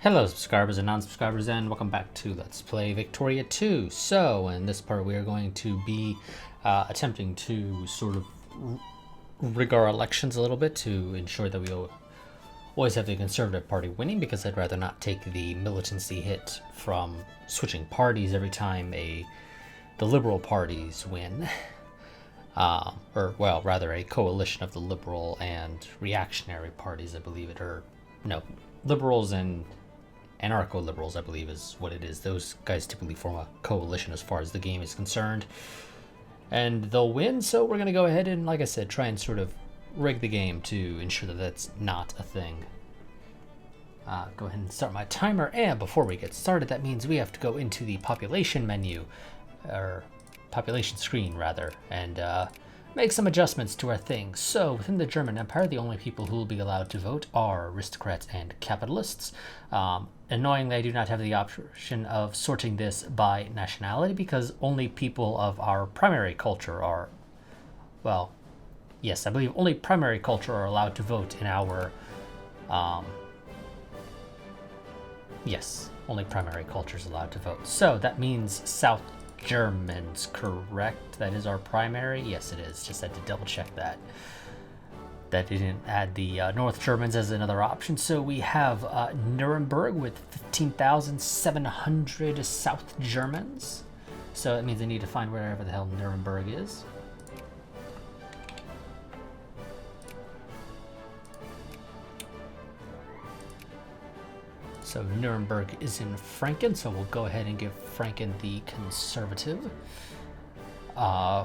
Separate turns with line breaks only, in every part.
Hello subscribers and non-subscribers, and welcome back to Let's Play Victoria 2. So in this part we are going to be attempting to sort of rig our elections a little bit to ensure that we always have the Conservative Party winning, because I'd rather not take the militancy hit from switching parties every time the Liberal parties win. Or well, rather a coalition of the Liberal and reactionary parties, I believe it, or no, Liberals and anarcho-liberals, I believe is what it is. Those guys typically form a coalition as far as the game is concerned. And they'll win, so we're going to go ahead and, like I said, try and sort of rig the game to ensure that that's not a thing. Go ahead and start my timer, and before we get started, that means we have to go into the population menu, or population screen rather, and make some adjustments to our things. So within the German Empire, the only people who will be allowed to vote are aristocrats and capitalists. Annoyingly, I do not have the option of sorting this by nationality, because only people of our primary culture are, well, yes, I believe only primary culture are allowed to vote in our, yes, only primary culture is allowed to vote. So that means South Germans, correct? That is our primary? Yes, it is. Just had to double check that. That didn't add the North Germans as another option. So we have Nuremberg with 15,700 South Germans. So that means I need to find wherever the hell Nuremberg is. So Nuremberg is in Franken, so we'll go ahead and give Franken the conservative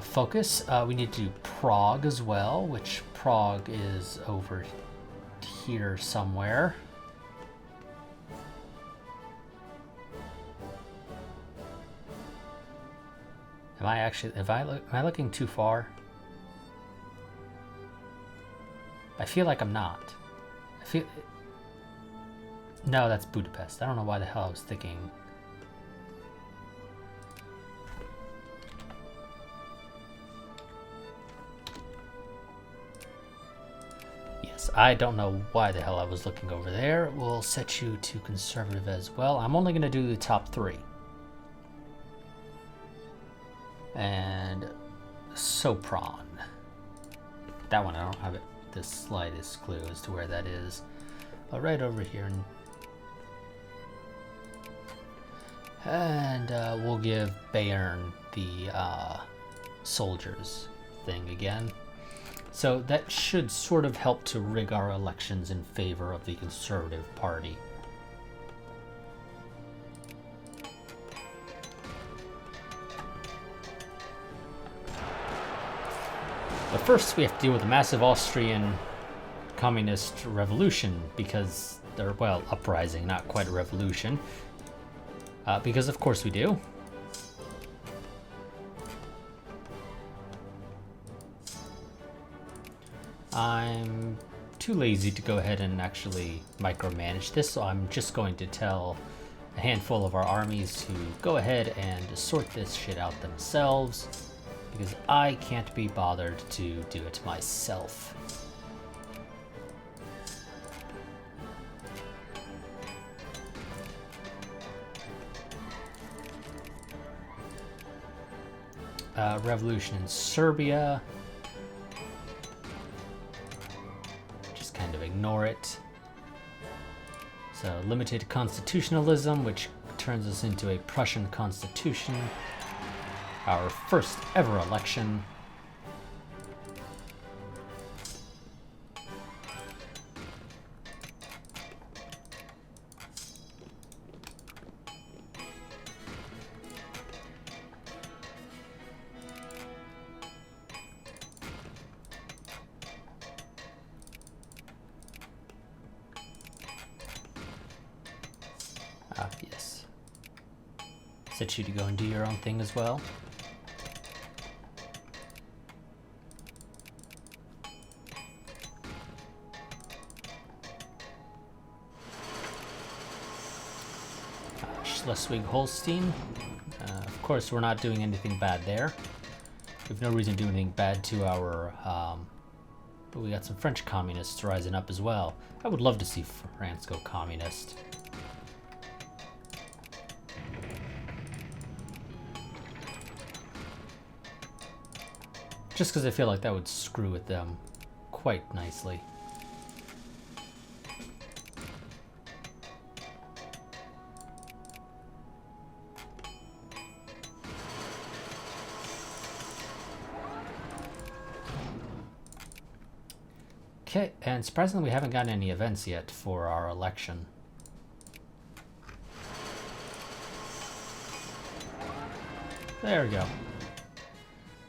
focus. We need to do Prague as well, which Prague is over here somewhere. Am I looking too far? I feel like I'm not. No, that's Budapest. I don't know why the hell I was thinking. Yes, I don't know why the hell I was looking over there. We'll set you to conservative as well. I'm only going to do the top three. And Sopron. That one I don't have the slightest clue as to where that is. But right over here. And we'll give Bayern the soldiers thing again. So that should sort of help to rig our elections in favor of the Conservative Party. But first we have to deal with the massive Austrian communist revolution, because they're, well, uprising, not quite a revolution. Because of course we do. I'm too lazy to go ahead and actually micromanage this, so I'm just going to tell a handful of our armies to go ahead and sort this shit out themselves, because I can't be bothered to do it myself. Revolution in Serbia. Just kind of ignore it. So limited constitutionalism, which turns us into a Prussian constitution. Our first ever election. Yes. Set you to go and do your own thing as well. Schleswig-Holstein. Of course, we're not doing anything bad there. We have no reason to do anything bad to our but we got some French communists rising up as well. I would love to see France go communist. just because I feel like that would screw with them quite nicely. Okay, and surprisingly we haven't gotten any events yet for our election. There we go.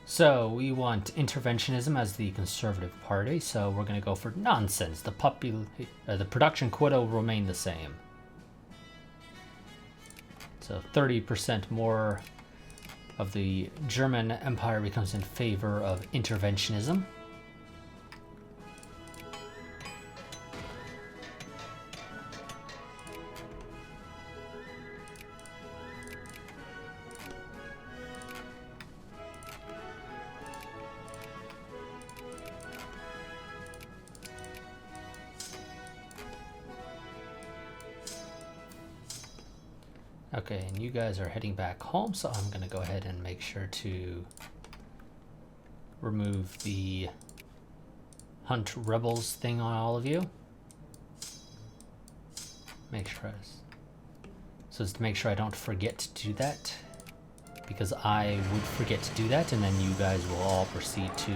So we want interventionism as the Conservative Party, so we're going to go for nonsense. The production quota will remain the same. So 30% more of the German Empire becomes in favor of interventionism. Okay, and you guys are heading back home, so I'm going to go ahead and make sure to remove the hunt rebels thing on all of you. So it's to make sure I don't forget to do that, because I would forget to do that, and then you guys will all proceed to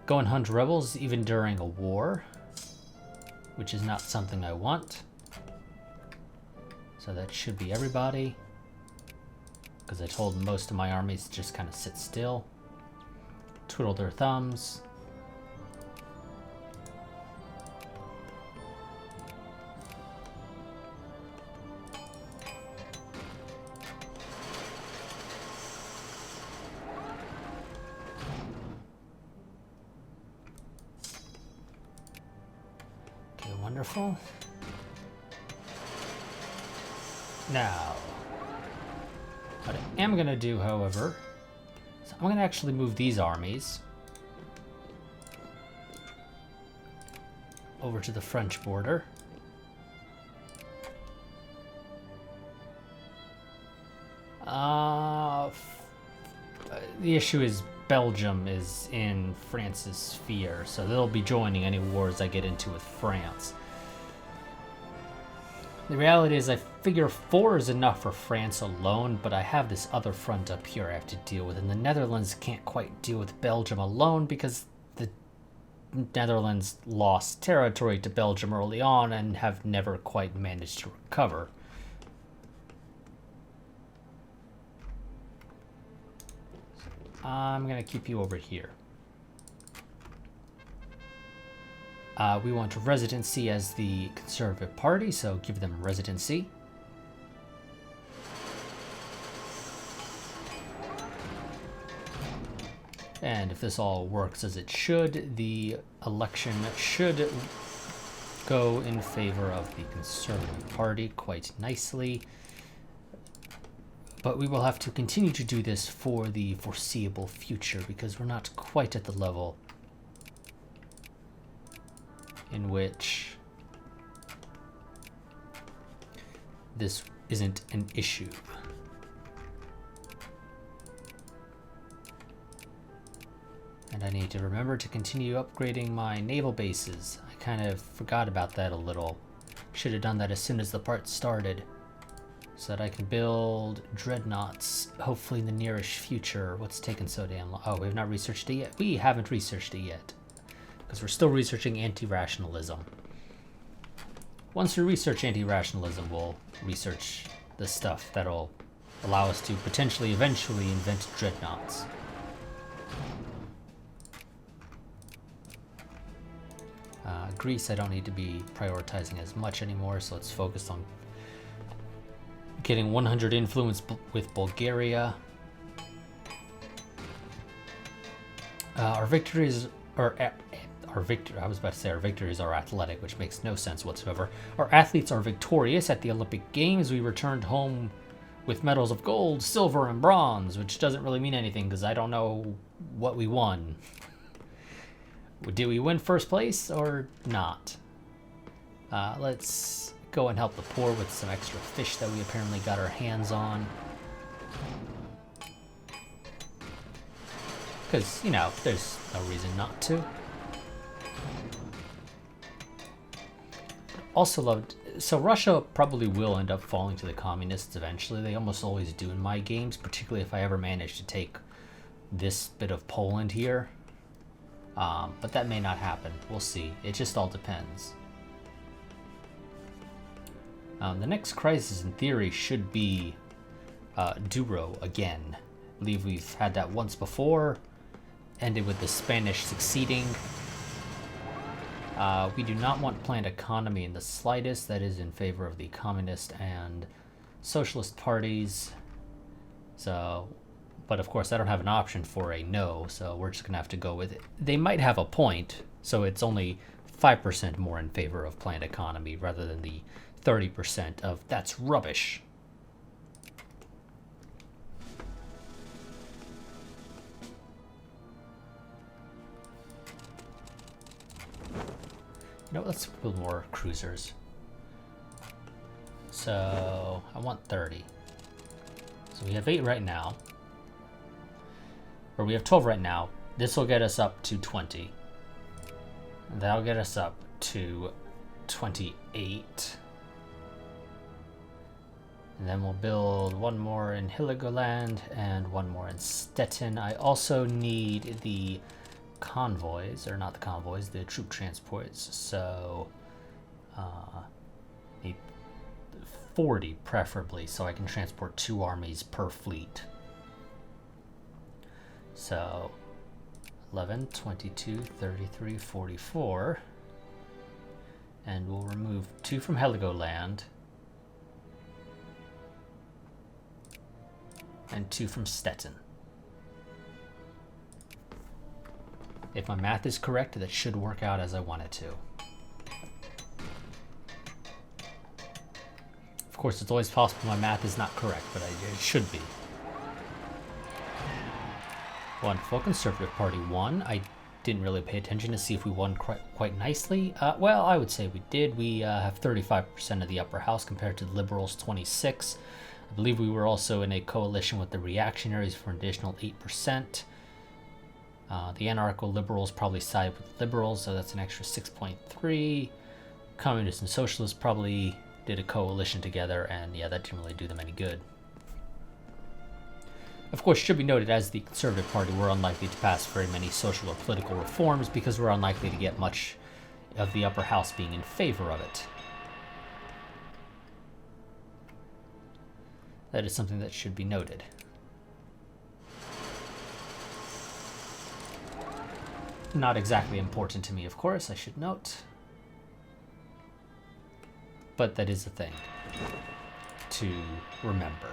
go and hunt rebels even during a war, which is not something I want. So that should be everybody, because I told most of my armies to just kind of sit still, twiddle their thumbs. Okay, wonderful. Now, what I am going to do, however, is I'm going to actually move these armies over to the French border. The issue is Belgium is in France's sphere, so they'll be joining any wars I get into with France. The reality is I figure 4 is enough for France alone, but I have this other front up here I have to deal with, and the Netherlands can't quite deal with Belgium alone because the Netherlands lost territory to Belgium early on and have never quite managed to recover. I'm going to keep you over here. We want residency as the Conservative Party, so give them residency. And if this all works as it should, the election should go in favor of the Conservative Party quite nicely. But we will have to continue to do this for the foreseeable future because we're not quite at the level in which this isn't an issue. And I need to remember to continue upgrading my naval bases. I kind of forgot about that a little. Should have done that as soon as the part started, so that I can build dreadnoughts, hopefully in the nearish future. What's taken so damn long? Oh, we have not researched it yet? We haven't researched it yet, because we're still researching anti-rationalism. Once we research anti-rationalism, we'll research the stuff that'll allow us to potentially eventually invent dreadnoughts. Greece, I don't need to be prioritizing as much anymore, so let's focus on getting 100 influence with Bulgaria. Our victories are our victories are athletic, which makes no sense whatsoever. Our athletes are victorious at the Olympic Games. We returned home with medals of gold, silver, and bronze, which doesn't really mean anything because I don't know what we won. Did we win first place or not? Let's go and help the poor with some extra fish that we apparently got our hands on. Because, you know, there's no reason not to. Also loved... So Russia probably will end up falling to the communists eventually. They almost always do in my games, particularly if I ever manage to take this bit of Poland here. But that may not happen. We'll see. It just all depends. The next crisis, in theory, should be Douro again. I believe we've had that once before. Ended with the Spanish succeeding. We do not want planned economy in the slightest. That is in favor of the communist and socialist parties. So, but of course I don't have an option for a no, so we're just gonna have to go with it. They might have a point, so it's only 5% more in favor of planned economy rather than the 30% of that's rubbish. No, let's build more cruisers. So I want 30. So we have 8 right now. Or we have 12 right now. This will get us up to 20. That'll get us up to 28. And then we'll build one more in Heligoland and one more in Stettin. I also need the convoys, or not the convoys, the troop transports. So need 40 preferably, so I can transport 2 armies per fleet. So 11, 22, 33, 44. And we'll remove 2 from Heligoland and 2 from Stettin. If my math is correct, that should work out as I want it to. Of course, it's always possible my math is not correct, but it should be. Wonderful. Conservative Party won. I didn't really pay attention to see if we won quite nicely. Well, I would say we did. We have 35% of the upper house compared to the Liberals' 26%. I believe we were also in a coalition with the reactionaries for an additional 8%. The anarcho liberals probably side with liberals, so that's an extra 6.3. Communists and socialists probably did a coalition together, and yeah, that didn't really do them any good. Of course, it should be noted, as the Conservative Party, we're unlikely to pass very many social or political reforms because we're unlikely to get much of the upper house being in favor of it. That is something that should be noted. Not exactly important to me, of course, I should note. But that is a thing to remember.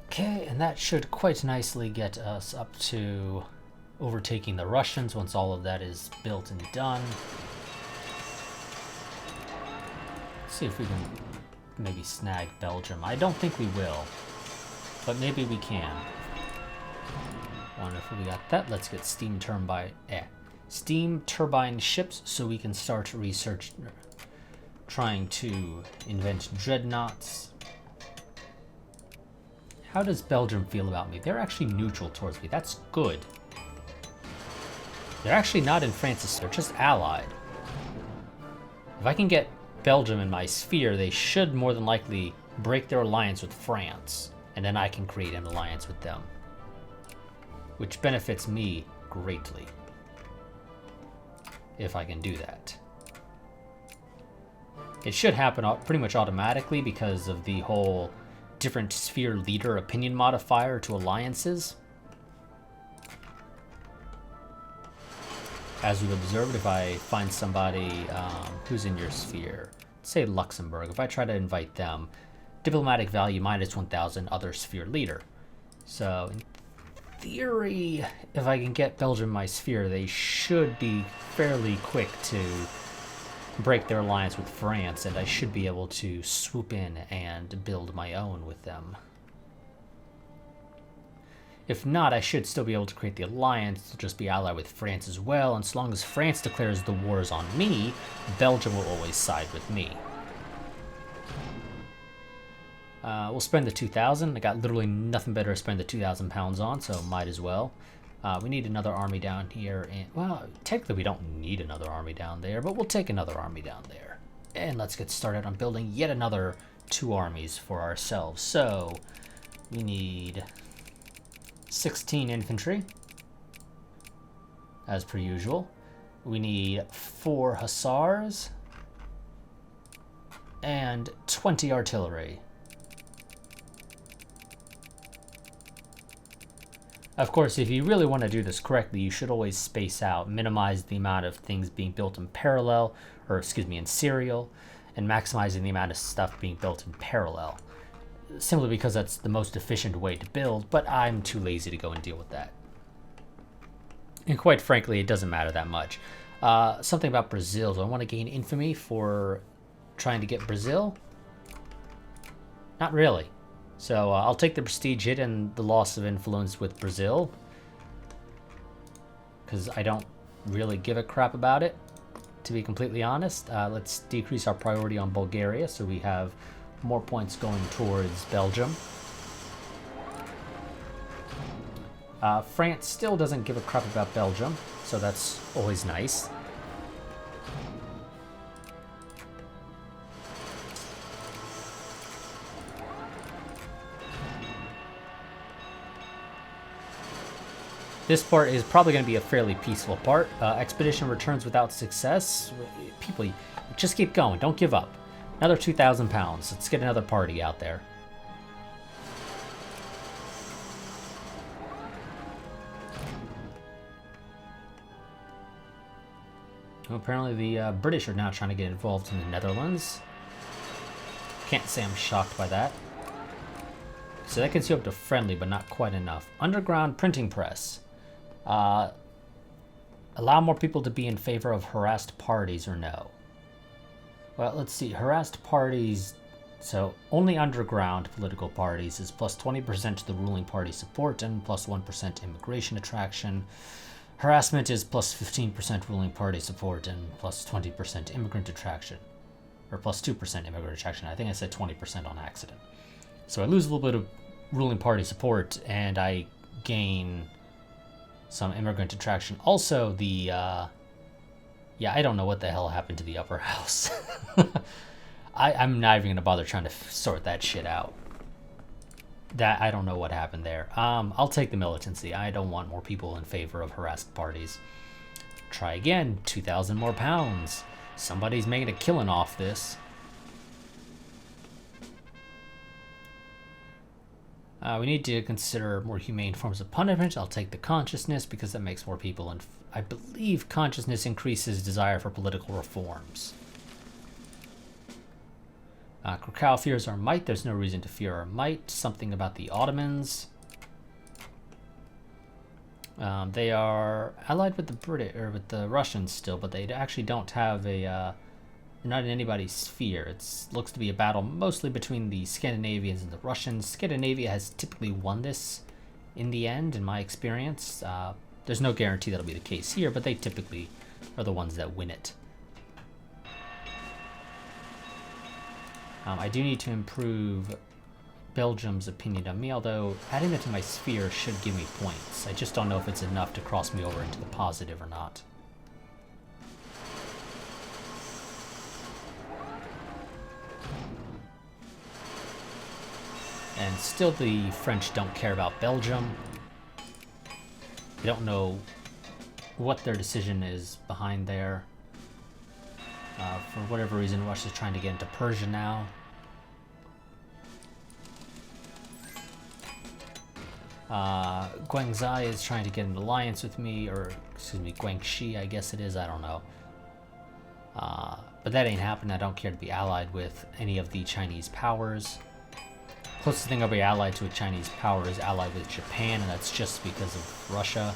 Okay, and that should quite nicely get us up to overtaking the Russians once all of that is built and done. Let's see if we can maybe snag Belgium. I don't think we will, but maybe we can. Wonderful, we got that. Let's get steam turbine ships so we can start research, trying to invent dreadnoughts. How does Belgium feel about me? They're actually neutral towards me. That's good. They're actually not in France's, they're just allied. If I can get Belgium in my sphere, they should more than likely break their alliance with France, and then I can create an alliance with them, which benefits me greatly if I can do that. It should happen pretty much automatically because of the whole different sphere leader opinion modifier to alliances. As we've observed, if I find somebody who's in your sphere, say Luxembourg, if I try to invite them, diplomatic value minus 1,000, other sphere leader. So in theory, if I can get Belgium in my sphere, they should be fairly quick to break their alliance with France, and I should be able to swoop in and build my own with them. If not, I should still be able to create the alliance to just be allied with France as well, and so long as France declares the wars on me, Belgium will always side with me. We'll spend the 2,000. I got literally nothing better to spend the 2,000 pounds on, so might as well. We need another army down here, and well, technically we don't need another army down there, but we'll take another army down there. And let's get started on building yet another 2 armies for ourselves. So we need 16 infantry, as per usual. We need 4 hussars and 20 artillery. Of course, if you really want to do this correctly, you should always space out, minimize the amount of things being built in parallel, or excuse me, in serial, and maximizing the amount of stuff being built in parallel. Simply because that's the most efficient way to build, but I'm too lazy to go and deal with that. And quite frankly, it doesn't matter that much. Something about Brazil. Do I want to gain infamy for trying to get Brazil? Not really. So I'll take the prestige hit and the loss of influence with Brazil, because I don't really give a crap about it, to be completely honest. Let's decrease our priority on Bulgaria so we have more points going towards Belgium. France still doesn't give a crap about Belgium, so that's always nice. This part is probably going to be a fairly peaceful part. Expedition returns without success. People, just keep going. Don't give up. Another 2,000 pounds. Let's get another party out there. Well, apparently the British are now trying to get involved in the Netherlands. Can't say I'm shocked by that. So that gets you up to friendly, but not quite enough. Underground printing press. Allow more people to be in favor of harassed parties or no? Well, let's see. Harassed parties, so only underground political parties is plus 20% to the ruling party support and plus 1% immigration attraction. Harassment is plus 15% ruling party support and plus 20% immigrant attraction. Or plus 2% immigrant attraction. I think I said 20% on accident. So I lose a little bit of ruling party support and I gain some immigrant attraction. Also, the yeah, I don't know what the hell happened to the upper house. I'm not even gonna bother trying to sort that shit out. That I don't know what happened there. I'll take the militancy. I don't want more people in favor of harassed parties. Try again. 2,000 more pounds. Somebody's making a killing off this. We need to consider more humane forms of punishment. I'll take the consciousness because that makes more people, and I believe consciousness increases desire for political reforms. Krakow fears our might. There's no reason to fear our might. Something about the Ottomans. They are allied with the British or with the Russians still, but they actually don't have a. They're not in anybody's sphere. It looks to be a battle mostly between the Scandinavians and the Russians. Scandinavia has typically won this in the end, in my experience. There's no guarantee that'll be the case here, but they typically are the ones that win it. I do need to improve Belgium's opinion of me, although adding that to my sphere should give me points. I just don't know if it's enough to cross me over into the positive or not. And still the French don't care about Belgium. They don't know what their decision is behind there. For whatever reason, Russia's trying to get into Persia now. Guangxi is trying to get an alliance with me, or excuse me, Guangxi, I guess it is, I don't know. But that ain't happening. I don't care to be allied with any of the Chinese powers. Closest thing I'll be allied to a Chinese power is allied with Japan, and that's just because of Russia.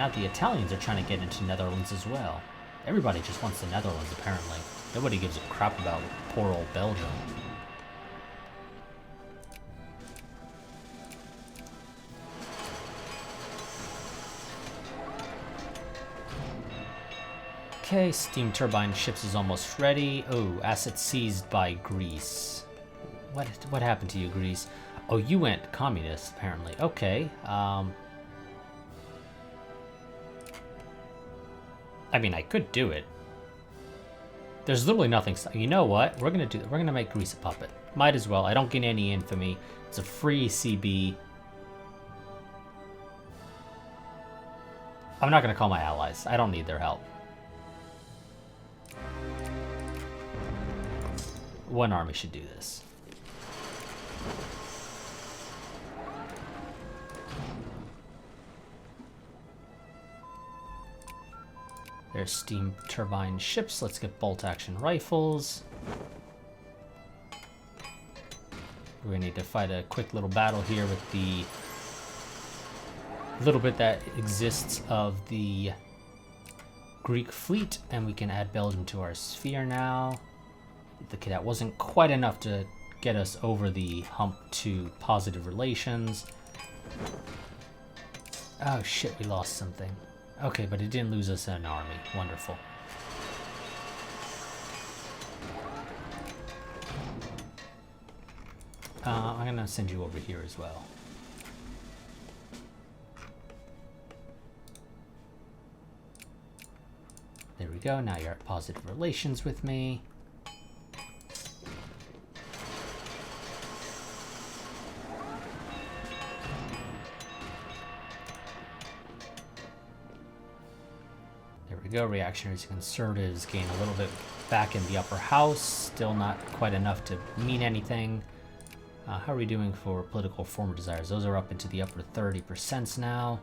Now the Italians are trying to get into Netherlands as well. Everybody just wants the Netherlands, apparently. Nobody gives a crap about poor old Belgium. Okay, steam turbine ships is almost ready. Oh, assets seized by Greece. What happened to you, Greece? Oh, you went communist, apparently. Okay. I mean, I could do it. There's literally nothing. You know what? We're gonna do. We're gonna make Greece a puppet. Might as well. I don't gain any infamy. It's a free CB. I'm not gonna call my allies. I don't need their help. One army should do this. There's steam turbine ships. Let's get bolt action rifles. We're gonna need to fight a quick little battle here with the little bit that exists of the Greek fleet, and we can add Belgium to our sphere now. Okay, that wasn't quite enough to get us over the hump to positive relations. Oh shit, we lost something. Okay, but it didn't lose us an army. Wonderful. I'm gonna send you over here as well. There we go, now you're at positive relations with me. Go. Reactionaries and conservatives gain a little bit back in the upper house. Still not quite enough to mean anything. How are we doing for political reform desires? Those are up into the upper 30% now.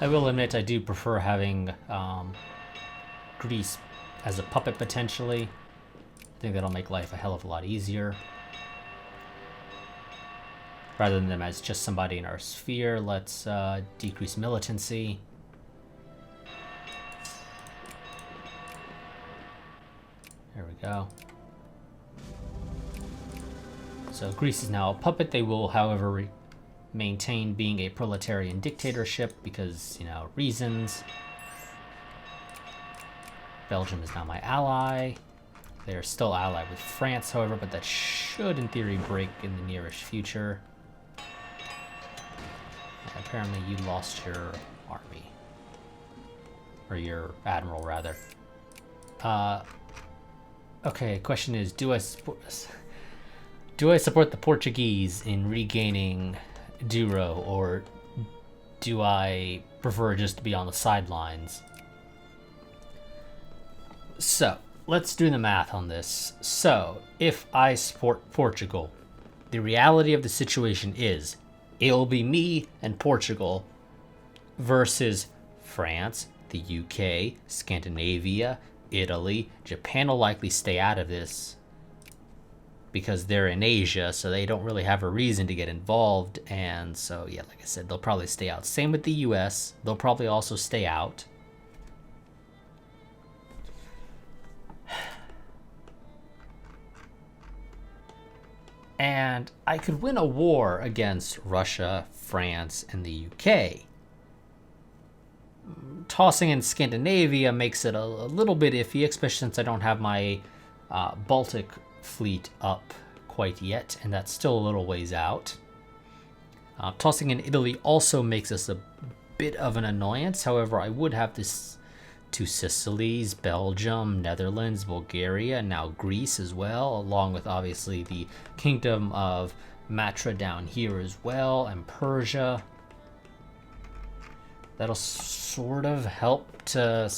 I will admit I do prefer having Greece as a puppet potentially. I think that'll make life a hell of a lot easier. Rather than them as just somebody in our sphere, let's decrease militancy. There we go. So Greece is now a puppet. They will, however, maintain being a proletarian dictatorship because, you know, reasons. Belgium is now my ally. They're still allied with France, however, but that should, in theory, break in the nearest future. And apparently you lost your army. Or your admiral, rather. Okay, question is, do I support the Portuguese in regaining Douro, or do I prefer just to be on the sidelines? So, let's do the math on this. So, if I support Portugal, the reality of the situation is it'll be me and Portugal versus France, the UK, Scandinavia, Italy. Japan will likely stay out of this because they're in Asia, so they don't really have a reason to get involved. And so, yeah, like I said, they'll probably stay out. Same with the US. They'll probably also stay out. And I could win a war against Russia, France, and the UK. Tossing in Scandinavia makes it a little bit iffy, especially since I don't have my Baltic fleet up quite yet, and that's still a little ways out. Tossing in Italy also makes us a bit of an annoyance. However, I would have this two Sicilies, Belgium, Netherlands, Bulgaria, and now Greece as well, along with obviously the Kingdom of Matra down here as well, and Persia. That'll sort of help to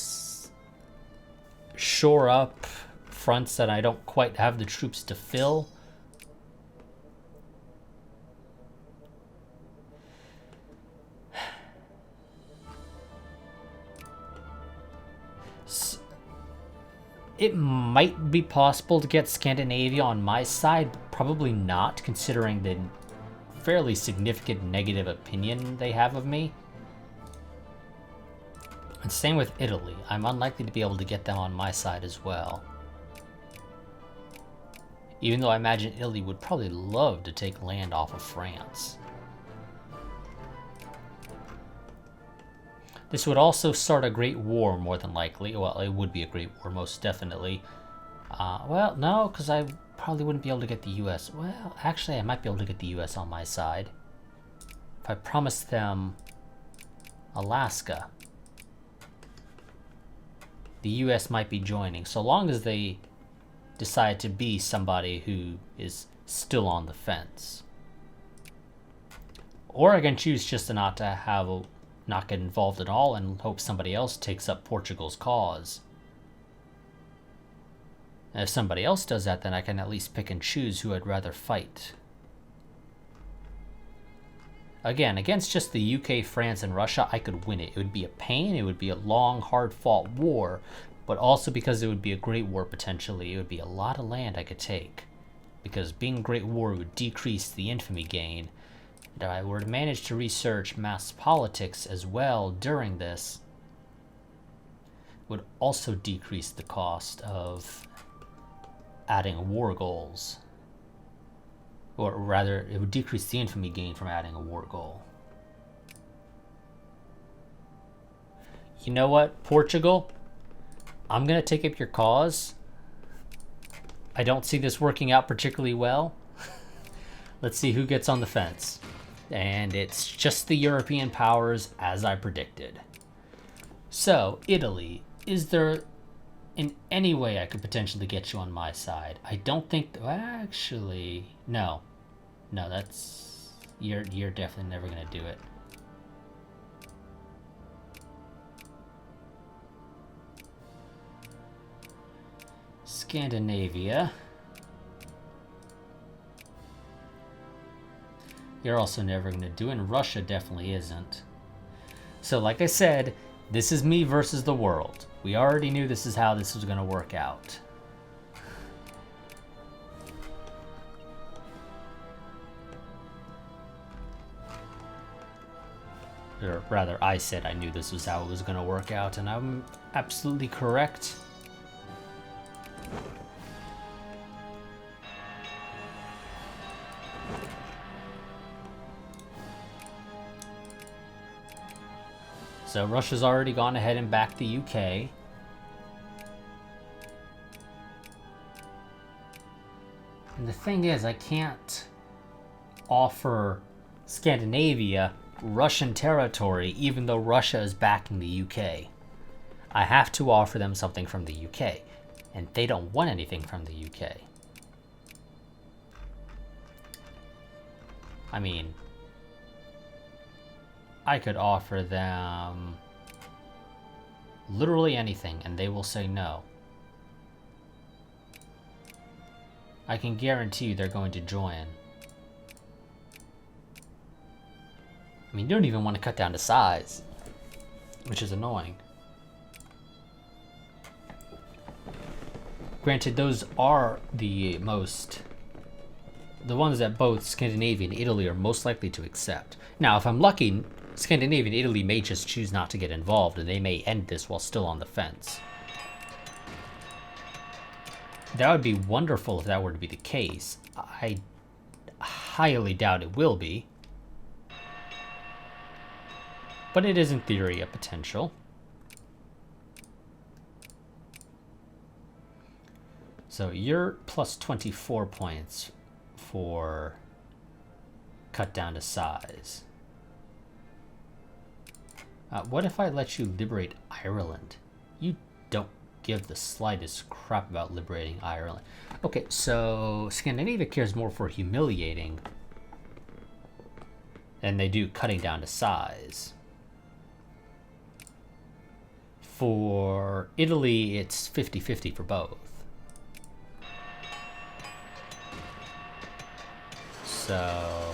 shore up fronts that I don't quite have the troops to fill. It might be possible to get Scandinavia on my side, but probably not, considering the fairly significant negative opinion they have of me. And same with Italy. I'm unlikely to be able to get them on my side as well. Even though I imagine Italy would probably love to take land off of France. This would also start a great war, more than likely. Well, it would be a great war, most definitely. Well, no, because I probably wouldn't be able to get the US. Well, actually, I might be able to get the US on my side. If I promised them Alaska, the US might be joining, so long as they decide to be somebody who is still on the fence. Or I can choose just to not get involved at all and hope somebody else takes up Portugal's cause. And if somebody else does that, then I can at least pick and choose who I'd rather fight. Again, against just the UK, France, and Russia, I could win it. It would be a pain, it would be a long, hard-fought war, but also because it would be a great war potentially, it would be a lot of land I could take. Because being a great war would decrease the infamy gain. And if I were to manage to research mass politics as well during this, it would also decrease the cost of adding war goals. Or rather, it would decrease the infamy gain from adding a war goal. You know what, Portugal? I'm going to take up your cause. I don't see this working out particularly well. Let's see who gets on the fence. And it's just the European powers, as I predicted. So, Italy, is there in any way I could potentially get you on my side? I don't think... Actually, no. No, that's... You're definitely never going to do it. Scandinavia. You're also never going to do it, and Russia definitely isn't. So like I said, this is me versus the world. We already knew this is how this was going to work out. Or rather, I said I knew this was how it was going to work out, and I'm absolutely correct. So Russia's already gone ahead and backed the UK. And the thing is, I can't offer Scandinavia Russian territory even though Russia is backing the UK. I have to offer them something from the UK, and they don't want anything from the UK. I mean, I could offer them literally anything, and they will say no. I can guarantee you they're going to join. I mean, you don't even want to cut down to size, which is annoying. Granted, those are the ones that both Scandinavia and Italy are most likely to accept. Now, if I'm lucky, Scandinavia and Italy may just choose not to get involved, and they may end this while still on the fence. That would be wonderful if that were to be the case. I highly doubt it will be. But it is, in theory, a potential. So you're plus 24 points for cut down to size. What if I let you liberate Ireland? You don't give the slightest crap about liberating Ireland. Okay, so Scandinavia cares more for humiliating than they do cutting down to size. For Italy, it's 50-50 for both. So...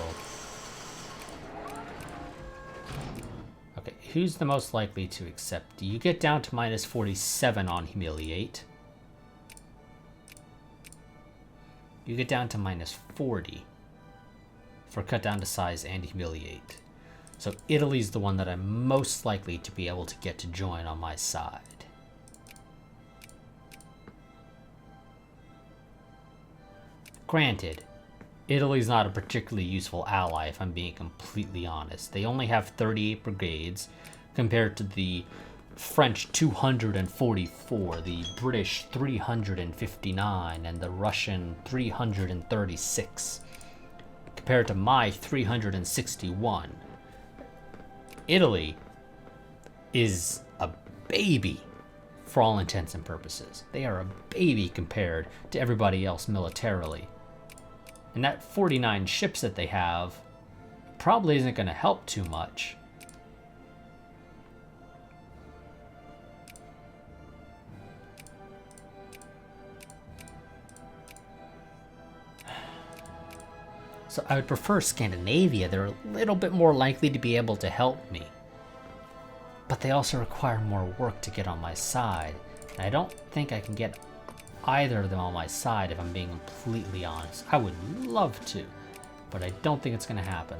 okay, who's the most likely to accept? You get down to minus 47 on humiliate. you get down to -40 for cut down to size and humiliate. So Italy's the one that I'm most likely to be able to get to join on my side. Granted, Italy's not a particularly useful ally if I'm being completely honest. They only have 38 brigades compared to the French 244, the British 359, and the Russian 336, compared to my 361. Italy is a baby for all intents and purposes. They are a baby compared to everybody else militarily. And that 49 ships that they have probably isn't going to help too much. So I would prefer Scandinavia. They're a little bit more likely to be able to help me. But they also require more work to get on my side. And I don't think I can get either of them on my side if I'm being completely honest. I would love to, but I don't think it's going to happen.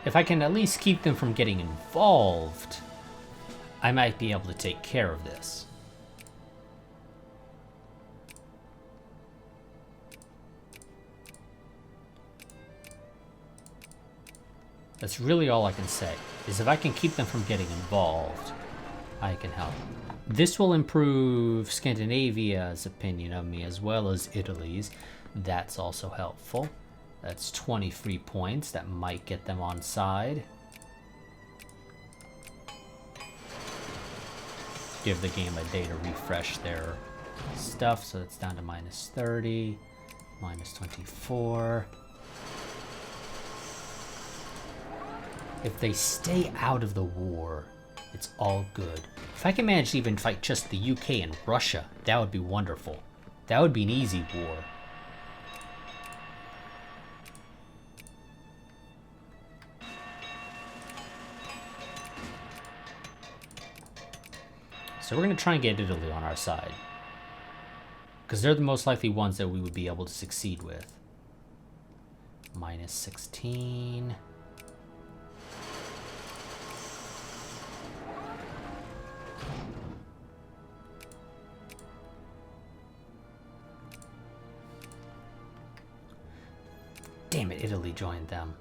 If I can at least keep them from getting involved, I might be able to take care of this. That's really all I can say, is if I can keep them from getting involved, I can help. This will improve Scandinavia's opinion of me as well as Italy's. That's also helpful. That's 23 points. That might get them on side. Give the game a day to refresh their stuff, so it's down to -30, -24. If they stay out of the war, it's all good. If I can manage to even fight just the UK and Russia, that would be wonderful. That would be an easy war. So we're going to try and get Italy on our side, because they're the most likely ones that we would be able to succeed with. -16. Damn it, Italy joined them.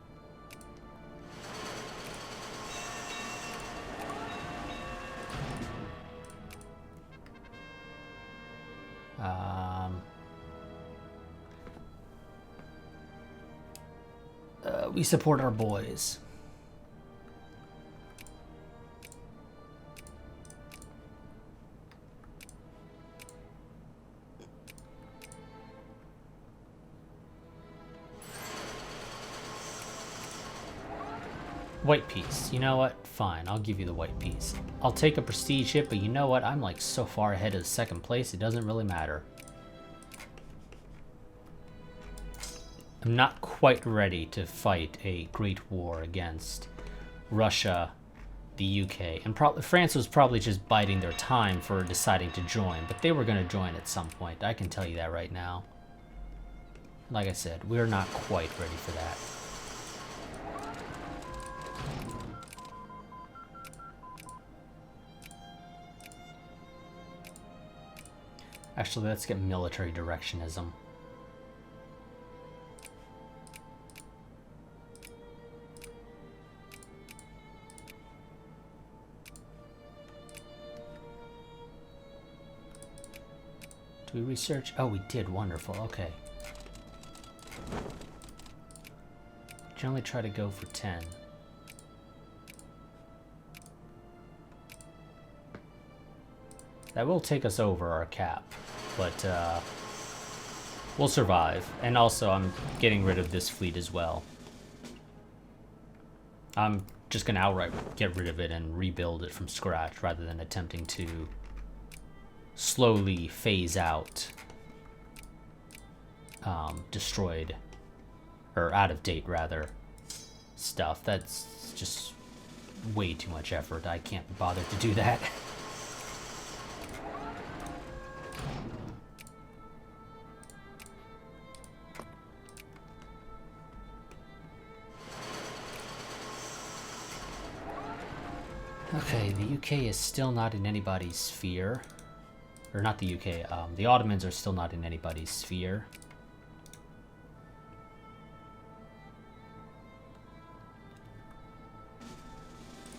We support our boys. White piece. You know what? Fine, I'll give you the white piece. I'll take a prestige ship, but you know what? I'm like so far ahead of second place, it doesn't really matter. I'm not quite ready to fight a great war against Russia, the UK, and France was probably just biding their time for deciding to join, but they were going to join at some point. I can tell you that right now. Like I said, we're not quite ready for that. Actually, let's get military directionism. Do we research? Oh, we did. Wonderful. Okay. Generally try to go for 10. That will take us over our cap, but we'll survive. And also, I'm getting rid of this fleet as well. I'm just going to outright get rid of it and rebuild it from scratch rather than attempting to slowly phase out destroyed, or out of date rather, stuff. That's just way too much effort. I can't bother to do that. Okay, the UK is still not in anybody's sphere. Or not the UK, the Ottomans are still not in anybody's sphere.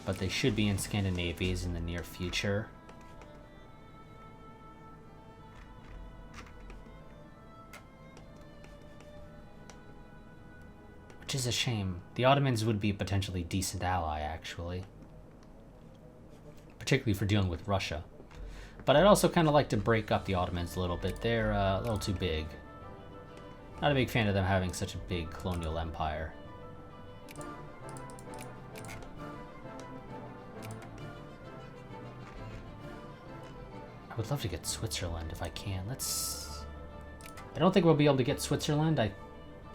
But they should be in Scandinavia's in the near future. Which is a shame. The Ottomans would be a potentially decent ally, actually. Particularly for dealing with Russia. But I'd also kind of like to break up the Ottomans a little bit. They're a little too big. Not a big fan of them having such a big colonial empire. I would love to get Switzerland if I can. I don't think we'll be able to get Switzerland.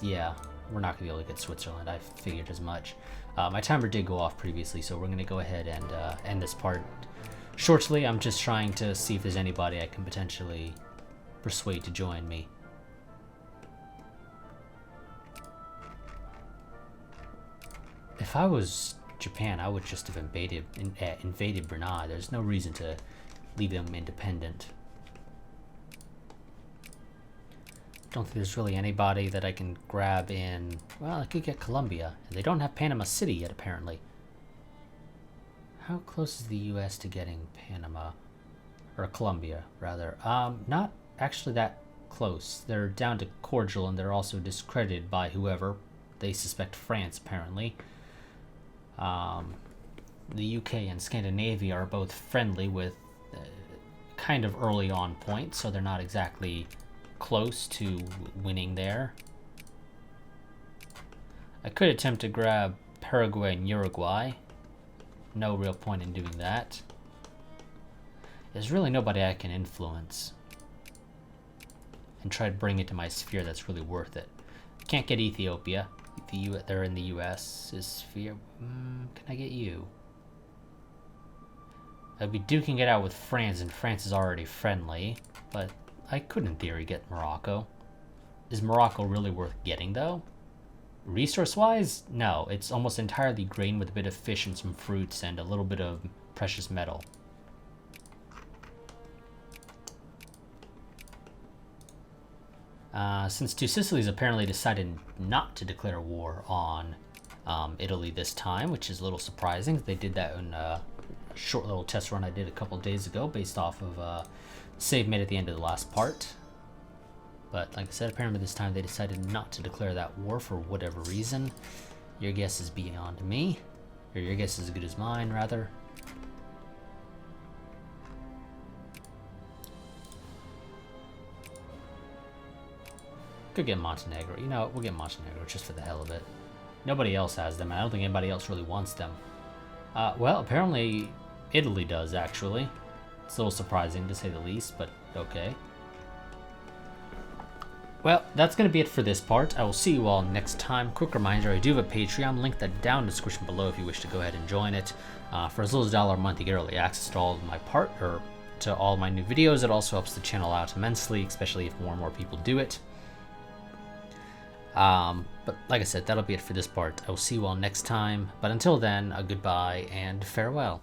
Yeah, we're not going to be able to get Switzerland. I figured as much. My timer did go off previously, so we're going to go ahead and end this part shortly. I'm just trying to see if there's anybody I can potentially persuade to join me. If I was Japan, I would just have invaded Brunei. There's no reason to leave them independent. Don't think there's really anybody that I can grab in. Well, I could get Colombia. And they don't have Panama City yet, apparently. How close is the US to getting Panama? Or Colombia, rather. Not actually that close. They're down to cordial, and they're also discredited by whoever. They suspect France, apparently. The UK and Scandinavia are both friendly with kind of early on points, so they're not exactly close to winning there. I could attempt to grab Paraguay and Uruguay. No real point in doing that. There's really nobody I can influence and try to bring it to my sphere that's really worth it. Can't get Ethiopia. They're in the US sphere. Can I get you? I'd be duking it out with France, and France is already friendly, but I could in theory get Morocco. Is Morocco really worth getting though? Resource-wise, no. It's almost entirely grain with a bit of fish and some fruits and a little bit of precious metal. Since Two Sicilies apparently decided not to declare war on Italy this time, which is a little surprising. They did that in a short little test run I did a couple days ago based off of save made at the end of the last part. But like I said, apparently this time they decided not to declare that war for whatever reason. Your guess is beyond me. Or your guess is as good as mine, rather. Could get Montenegro. You know what? We'll get Montenegro just for the hell of it. Nobody else has them. I don't think anybody else really wants them. Well, apparently Italy does, actually. It's a little surprising, to say the least, but okay. Well, that's going to be it for this part. I will see you all next time. Quick reminder, I do have a Patreon. Link that down in the description below if you wish to go ahead and join it. For as little as $1 a month, you get early access to all of my to all of my new videos. It also helps the channel out immensely, especially if more and more people do it. But like I said, that'll be it for this part. I will see you all next time. But until then, a goodbye and farewell.